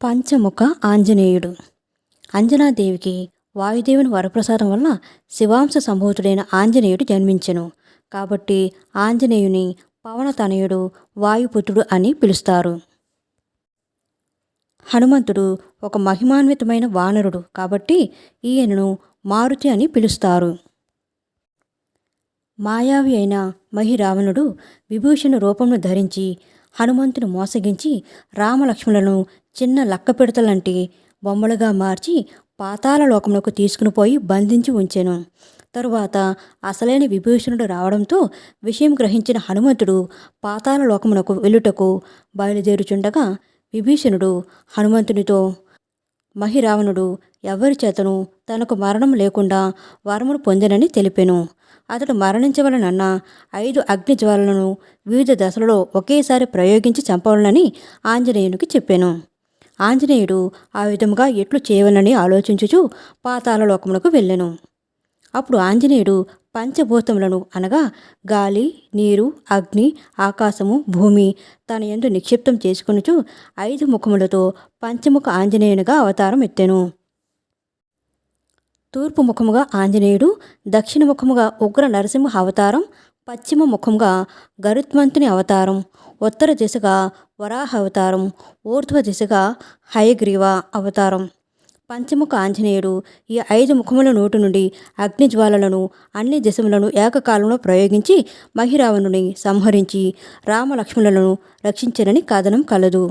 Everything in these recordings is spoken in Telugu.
పంచముఖ ఆంజనేయుడు. అంజనాదేవికి వాయుదేవుని వరప్రసాదం వల్ల శివాంశ సంభూతుడైన ఆంజనేయుడు జన్మించెను. కాబట్టి ఆంజనేయుని పవనతనయుడు, వాయుపుత్రుడు అని పిలుస్తారు. హనుమంతుడు ఒక మహిమాన్వితమైన వానరుడు కాబట్టి ఈయనను మారుతి అని పిలుస్తారు. మాయావి అయిన మహిరావణుడు విభూషణ రూపంను ధరించి హనుమంతుని మోసగించి రామలక్ష్మణులను చిన్న లక్కపిడతలంటి బొమ్మలుగా మార్చి పాతాళ లోకములకు తీసుకుని పోయి బంధించి ఉంచెను. తరువాత అసలైన విభూషణుడు రావడంతో విషయం గ్రహించిన హనుమంతుడు పాతాళ లోకమునకు వెళ్ళుటకు బయలుదేరుచుండగా విభీషణుడు హనుమంతునితో, మహిరావణుడు ఎవరి చేతను తనకు మరణం లేకుండా వరమును పొందెనని తెలిపెను. అతడు మరణించవలనన్న 5 అగ్నిజ్వాలలను వివిధ దశలలో ఒకేసారి ప్రయోగించి చంపవలనని ఆంజనేయునికి చెప్పాను. ఆంజనేయుడు ఆ విధముగా ఎట్లు చేయవలనని ఆలోచించుచు పాతాళ లోకములకు వెళ్ళెను. అప్పుడు ఆంజనేయుడు పంచభూతములను అనగా గాలి, నీరు, అగ్ని, ఆకాశము, భూమి తన యందు నిక్షిప్తం చేసుకొనుచు 5 ముఖములతో పంచముఖ ఆంజనేయునిగా అవతారం ఎత్తెను. తూర్పు ముఖముగా ఆంజనేయుడు, దక్షిణ ముఖముగా ఉగ్ర నరసింహ అవతారం, పశ్చిమ ముఖముగా గరుత్మంతుని అవతారం, ఉత్తర దిశగా వరాహ అవతారం, ఊర్ధ్వ దిశగా హయగ్రీవ అవతారం. పంచముఖ ఆంజనేయుడు ఈ 5 ముఖముల నోటి నుండి అగ్నిజ్వాలలను అన్ని దిశములను ఏకకాలంలో ప్రయోగించి మహిరావణుని సంహరించి రామలక్ష్మణులను రక్షించనని కథనం కలదు.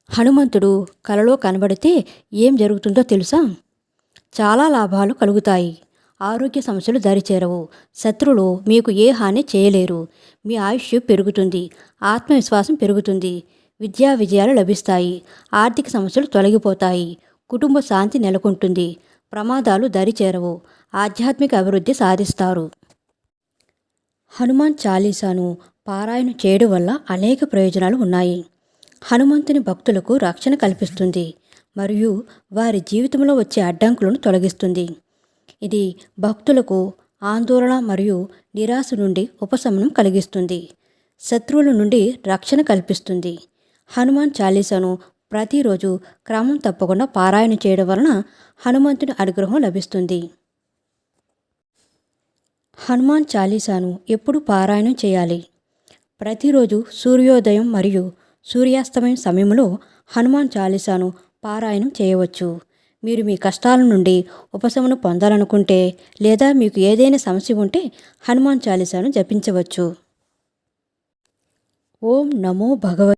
హనుమంతుడు కలలో కనబడితే ఏం జరుగుతుందో తెలుసా? చాలా లాభాలు కలుగుతాయి. ఆరోగ్య సమస్యలు దరిచేరవు. శత్రువులు మీకు ఏ హాని చేయలేరు. మీ ఆయుష్ పెరుగుతుంది. ఆత్మవిశ్వాసం పెరుగుతుంది. విద్యా విజయాలు లభిస్తాయి. ఆర్థిక సమస్యలు తొలగిపోతాయి. కుటుంబ శాంతి నెలకొంటుంది. ప్రమాదాలు దరిచేరవు. ఆధ్యాత్మిక అభివృద్ధి సాధిస్తారు. హనుమాన్ చాలీసాను పారాయణ చేయడం వల్ల అనేక ప్రయోజనాలు ఉన్నాయి. హనుమంతుని భక్తులకు రక్షణ కల్పిస్తుంది మరియు వారి జీవితంలో వచ్చే అడ్డంకులను తొలగిస్తుంది. ఇది భక్తులకు ఆందోళన మరియు నిరాశ నుండి ఉపశమనం కలిగిస్తుంది. శత్రువుల నుండి రక్షణ కల్పిస్తుంది. హనుమాన్ చాలీసాను ప్రతిరోజు క్రమం తప్పకుండా పారాయణ చేయడం వలన హనుమంతుని అనుగ్రహం లభిస్తుంది. హనుమాన్ చాలీసాను ఎప్పుడు పారాయణం చేయాలి? ప్రతిరోజు సూర్యోదయం మరియు సూర్యాస్తమయం సమయంలో హనుమాన్ చాలీసాను పారాయణం చేయవచ్చు. మీరు మీ కష్టాల నుండి ఉపశమనం పొందాలనుకుంటే లేదా మీకు ఏదైనా సమస్య ఉంటే హనుమాన్ చాలీసాను జపించవచ్చు. ఓం నమో భగవతే